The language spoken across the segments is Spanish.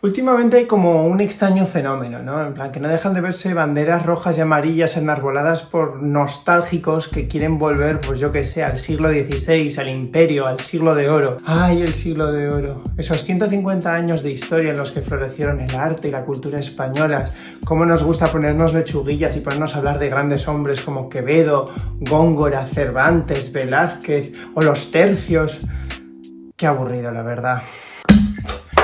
Últimamente hay como un extraño fenómeno, ¿no? En plan, que no dejan de verse banderas rojas y amarillas enarboladas por nostálgicos que quieren volver, pues yo que sé, al siglo XVI, al Imperio, al siglo de oro. ¡Ay, el siglo de oro! Esos 150 años de historia en los que florecieron el arte y la cultura españolas. Cómo nos gusta ponernos lechuguillas y ponernos a hablar de grandes hombres como Quevedo, Góngora, Cervantes, Velázquez o los tercios. Qué aburrido, la verdad.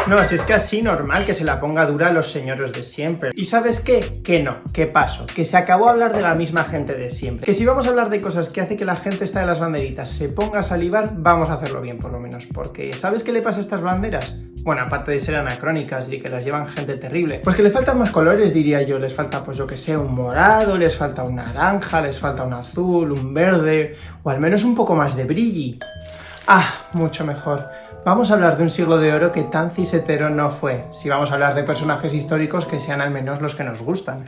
No, si es que así normal que se la ponga dura a los señores de siempre. ¿Y sabes qué? Que no, que paso, que se acabó a hablar de la misma gente de siempre. Que si vamos a hablar de cosas que hace que la gente esta de las banderitas se ponga a salivar, vamos a hacerlo bien por lo menos, porque ¿sabes qué le pasa a estas banderas? Bueno, aparte de ser anacrónicas y que las llevan gente terrible, pues que le faltan más colores, diría yo. Les falta, pues yo que sé, un morado, les falta un naranja, les falta un azul, un verde, o al menos un poco más de brilli. Ah, mucho mejor. Vamos a hablar de un siglo de oro que tan cisetero no fue, si vamos a hablar de personajes históricos que sean al menos los que nos gustan.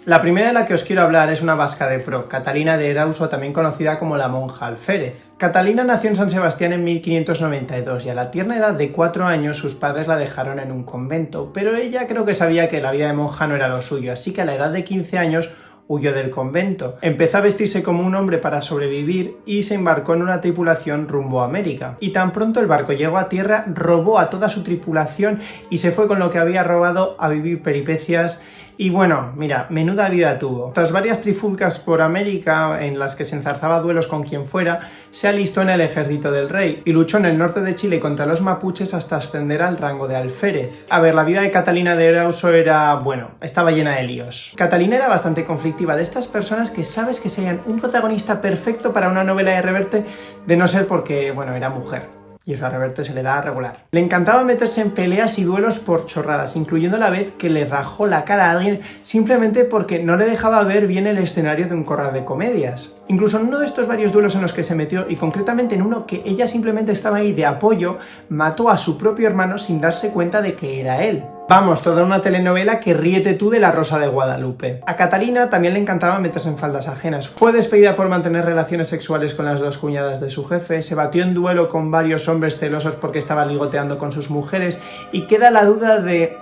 La primera de la que os quiero hablar es una vasca de pro, Catalina de Erauso, también conocida como la monja alférez. Catalina nació en San Sebastián en 1592 y a la tierna edad de 4 años sus padres la dejaron en un convento, pero ella creo que sabía que la vida de monja no era lo suyo, así que a la edad de 15 años huyó del convento, empezó a vestirse como un hombre para sobrevivir y se embarcó en una tripulación rumbo a América. Y tan pronto el barco llegó a tierra, robó a toda su tripulación y se fue con lo que había robado a vivir peripecias. Y bueno, mira, menuda vida tuvo. Tras varias trifulcas por América, en las que se enzarzaba a duelos con quien fuera, se alistó en el ejército del rey y luchó en el norte de Chile contra los mapuches hasta ascender al rango de alférez. A ver, la vida de Catalina de Erauso era, bueno, estaba llena de líos. Catalina era bastante conflictiva, de estas personas que sabes que serían un protagonista perfecto para una novela de Reverte, de no ser porque, bueno, era mujer. Y eso a Reverte se le da a regular. Le encantaba meterse en peleas y duelos por chorradas, incluyendo la vez que le rajó la cara a alguien simplemente porque no le dejaba ver bien el escenario de un corral de comedias. Incluso en uno de estos varios duelos en los que se metió, y concretamente en uno que ella simplemente estaba ahí de apoyo, mató a su propio hermano sin darse cuenta de que era él. Vamos, toda una telenovela que ríete tú de La Rosa de Guadalupe. A Catalina también le encantaba meterse en faldas ajenas. Fue despedida por mantener relaciones sexuales con las dos cuñadas de su jefe, se batió en duelo con varios hombres celosos porque estaba ligoteando con sus mujeres, y queda la duda de...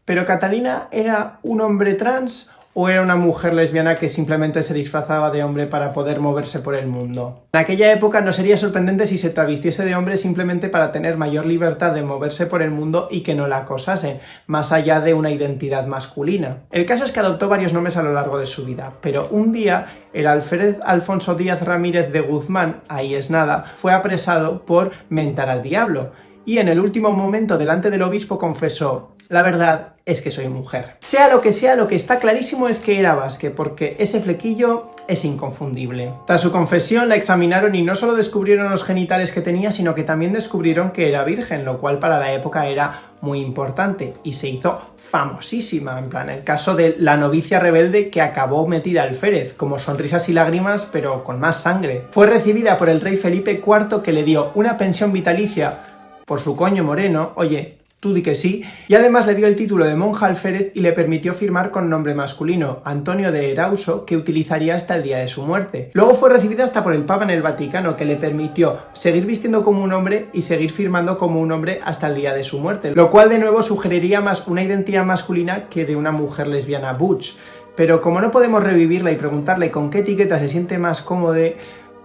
¿pero Catalina era un hombre trans o era una mujer lesbiana que simplemente se disfrazaba de hombre para poder moverse por el mundo? En aquella época no sería sorprendente si se travestiese de hombre simplemente para tener mayor libertad de moverse por el mundo y que no la acosasen, más allá de una identidad masculina. El caso es que adoptó varios nombres a lo largo de su vida, pero un día el alférez Alfonso Díaz Ramírez de Guzmán, ahí es nada, fue apresado por mentar al diablo, y en el último momento delante del obispo confesó: la verdad es que soy mujer. Sea, lo que está clarísimo es que era vasque, porque ese flequillo es inconfundible. Tras su confesión la examinaron y no solo descubrieron los genitales que tenía, sino que también descubrieron que era virgen, lo cual para la época era muy importante y se hizo famosísima, en plan el caso de la novicia rebelde que acabó metida alférez, como Sonrisas y Lágrimas pero con más sangre. Fue recibida por el rey Felipe IV, que le dio una pensión vitalicia por su coño moreno, oye, tú di que sí, y además le dio el título de monja alférez y le permitió firmar con nombre masculino, Antonio de Erauso, que utilizaría hasta el día de su muerte. Luego fue recibida hasta por el Papa en el Vaticano, que le permitió seguir vistiendo como un hombre y seguir firmando como un hombre hasta el día de su muerte, lo cual de nuevo sugeriría más una identidad masculina que de una mujer lesbiana butch. Pero como no podemos revivirla y preguntarle con qué etiqueta se siente más cómodo,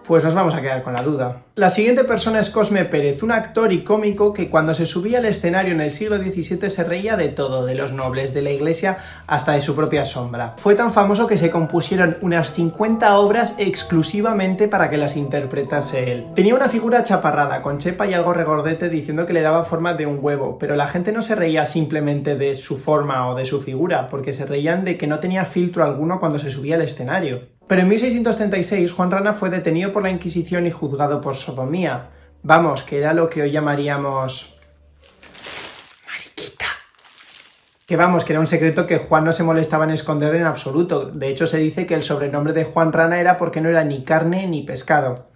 pues nos vamos a quedar con la duda. La siguiente persona es Cosme Pérez, un actor y cómico que cuando se subía al escenario en el siglo XVII se reía de todo, de los nobles, de la iglesia, hasta de su propia sombra. Fue tan famoso que se compusieron unas 50 obras exclusivamente para que las interpretase él. Tenía una figura chaparrada, con chepa y algo regordete, diciendo que le daba forma de un huevo, pero la gente no se reía simplemente de su forma o de su figura, porque se reían de que no tenía filtro alguno cuando se subía al escenario. Pero en 1636 Juan Rana fue detenido por la Inquisición y juzgado por sodomía. Vamos, que era lo que hoy llamaríamos... mariquita. Que vamos, que era un secreto que Juan no se molestaba en esconder en absoluto. De hecho, se dice que el sobrenombre de Juan Rana era porque no era ni carne ni pescado.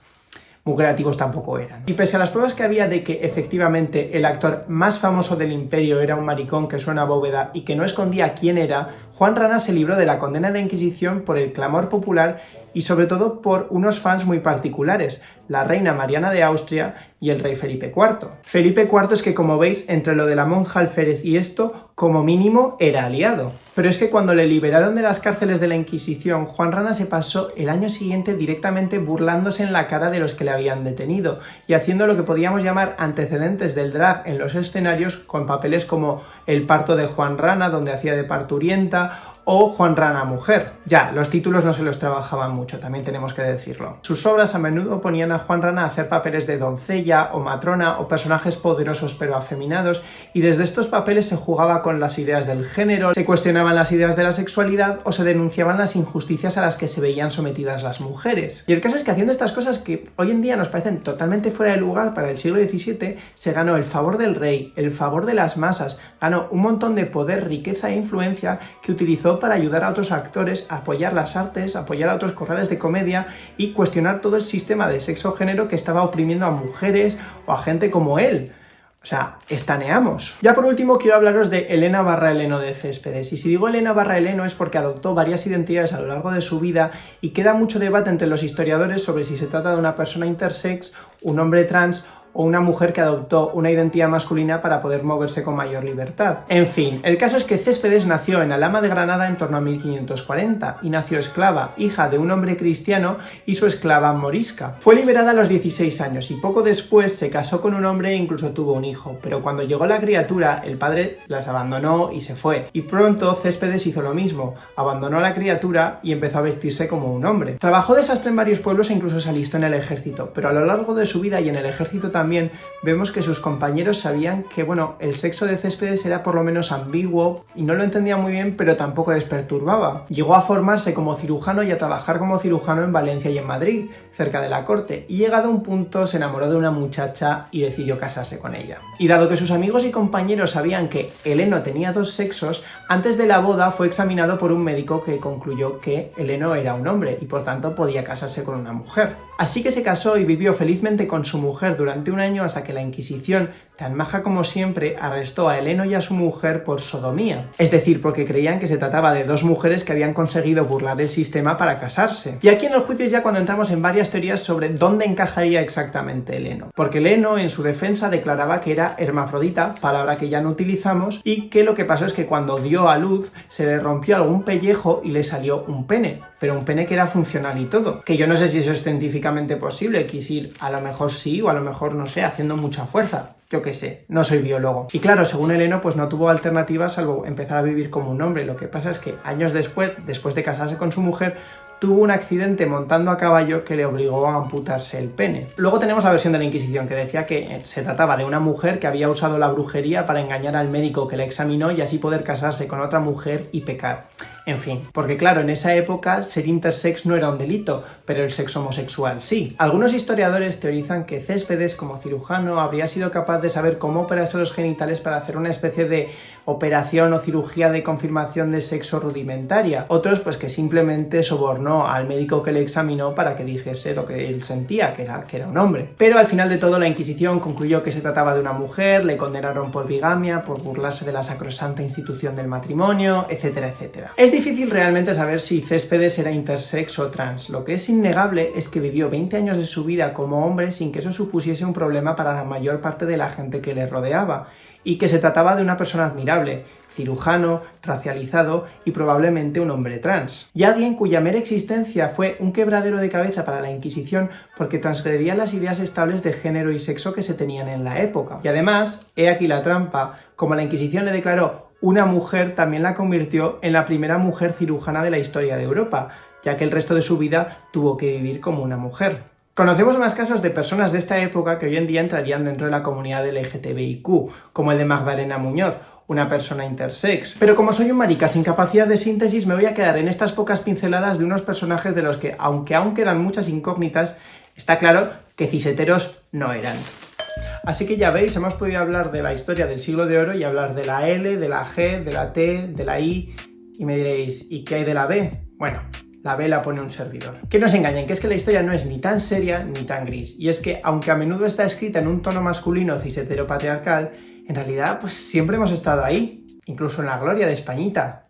Muy creativos tampoco eran. Y pese a las pruebas que había de que efectivamente el actor más famoso del imperio era un maricón que suena a bóveda y que no escondía quién era, Juan Rana se libró de la condena de la Inquisición por el clamor popular y sobre todo por unos fans muy particulares, la reina Mariana de Austria y el rey Felipe IV. Felipe IV es que, como veis, entre lo de la monja alférez y esto, como mínimo era aliado. Pero es que cuando le liberaron de las cárceles de la Inquisición, Juan Rana se pasó el año siguiente directamente burlándose en la cara de los que le habían detenido y haciendo lo que podíamos llamar antecedentes del drag en los escenarios con papeles como El parto de Juan Rana, donde hacía de parturienta, o Juan Rana mujer. Ya, los títulos no se los trabajaban mucho, también tenemos que decirlo. Sus obras a menudo ponían a Juan Rana a hacer papeles de doncella o matrona o personajes poderosos pero afeminados, y desde estos papeles se jugaba con las ideas del género, se cuestionaban las ideas de la sexualidad o se denunciaban las injusticias a las que se veían sometidas las mujeres. Y el caso es que haciendo estas cosas que hoy en día nos parecen totalmente fuera de lugar para el siglo XVII, se ganó el favor del rey, el favor de las masas, ganó un montón de poder, riqueza e influencia que utilizó para ayudar a otros actores a apoyar las artes, apoyar a otros corrales de comedia y cuestionar todo el sistema de sexo-género que estaba oprimiendo a mujeres o a gente como él. O sea, estaneamos. Ya por último quiero hablaros de Elena barra Heleno de Céspedes. Y si digo Elena barra Heleno es porque adoptó varias identidades a lo largo de su vida y queda mucho debate entre los historiadores sobre si se trata de una persona intersex, un hombre trans o una mujer que adoptó una identidad masculina para poder moverse con mayor libertad. En fin, el caso es que Céspedes nació en Alhama de Granada en torno a 1540 y nació esclava, hija de un hombre cristiano y su esclava morisca. Fue liberada a los 16 años y poco después se casó con un hombre e incluso tuvo un hijo, pero cuando llegó la criatura el padre las abandonó y se fue, y pronto Céspedes hizo lo mismo, abandonó a la criatura y empezó a vestirse como un hombre. Trabajó de sastre en varios pueblos e incluso se alistó en el ejército, pero a lo largo de su vida y en el ejército también vemos que sus compañeros sabían que, bueno, el sexo de Céspedes era por lo menos ambiguo y no lo entendían muy bien, pero tampoco les perturbaba. Llegó a formarse como cirujano y a trabajar como cirujano en Valencia y en Madrid, cerca de la corte, y llegado a un punto se enamoró de una muchacha y decidió casarse con ella. Y dado que sus amigos y compañeros sabían que Heleno tenía dos sexos, antes de la boda fue examinado por un médico que concluyó que Heleno era un hombre y por tanto podía casarse con una mujer. Así que se casó y vivió felizmente con su mujer durante un año hasta que la Inquisición, tan maja como siempre, arrestó a Heleno y a su mujer por sodomía. Es decir, porque creían que se trataba de dos mujeres que habían conseguido burlar el sistema para casarse. Y aquí en el juicio es ya cuando entramos en varias teorías sobre dónde encajaría exactamente Heleno. Porque Heleno en su defensa declaraba que era hermafrodita, palabra que ya no utilizamos, y que lo que pasó es que cuando dio a luz se le rompió algún pellejo y le salió un pene. Pero un pene que era funcional y todo. Que yo no sé si eso es científicamente posible, quisir, a lo mejor sí o a lo mejor no sé, haciendo mucha fuerza. Yo qué sé, no soy biólogo. Y claro, según Heleno, pues no tuvo alternativa salvo empezar a vivir como un hombre. Lo que pasa es que años después de casarse con su mujer, tuvo un accidente montando a caballo que le obligó a amputarse el pene. Luego tenemos la versión de la Inquisición que decía que se trataba de una mujer que había usado la brujería para engañar al médico que la examinó y así poder casarse con otra mujer y pecar. En fin, porque claro, en esa época ser intersex no era un delito, pero el sexo homosexual sí. Algunos historiadores teorizan que Céspedes, como cirujano, habría sido capaz de saber cómo operarse los genitales para hacer una especie de operación o cirugía de confirmación de sexo rudimentaria. Otros, pues que simplemente sobornó al médico que le examinó para que dijese lo que él sentía, que era un hombre. Pero al final de todo, la Inquisición concluyó que se trataba de una mujer, le condenaron por bigamia, por burlarse de la sacrosanta institución del matrimonio, etcétera, etcétera. Es difícil realmente saber si Céspedes era intersex o trans. Lo que es innegable es que vivió 20 años de su vida como hombre sin que eso supusiese un problema para la mayor parte de la gente que le rodeaba, y que se trataba de una persona admirable, cirujano, racializado y probablemente un hombre trans. Y alguien cuya mera existencia fue un quebradero de cabeza para la Inquisición porque transgredía las ideas estables de género y sexo que se tenían en la época. Y además, he aquí la trampa, como la Inquisición le declaró una mujer, también la convirtió en la primera mujer cirujana de la historia de Europa, ya que el resto de su vida tuvo que vivir como una mujer. Conocemos más casos de personas de esta época que hoy en día entrarían dentro de la comunidad LGTBIQ, como el de Magdalena Muñoz, una persona intersex. Pero como soy un marica sin capacidad de síntesis, me voy a quedar en estas pocas pinceladas de unos personajes de los que, aunque aún quedan muchas incógnitas, está claro que ciseteros no eran. Así que ya veis, hemos podido hablar de la historia del siglo de oro y hablar de la L, de la G, de la T, de la I, y me diréis, ¿y qué hay de la B? Bueno, la B la pone un servidor. Que no se engañen, que es que la historia no es ni tan seria ni tan gris. Y es que, aunque a menudo está escrita en un tono masculino cis heteropatriarcal, en realidad pues siempre hemos estado ahí, incluso en la gloria de Españita.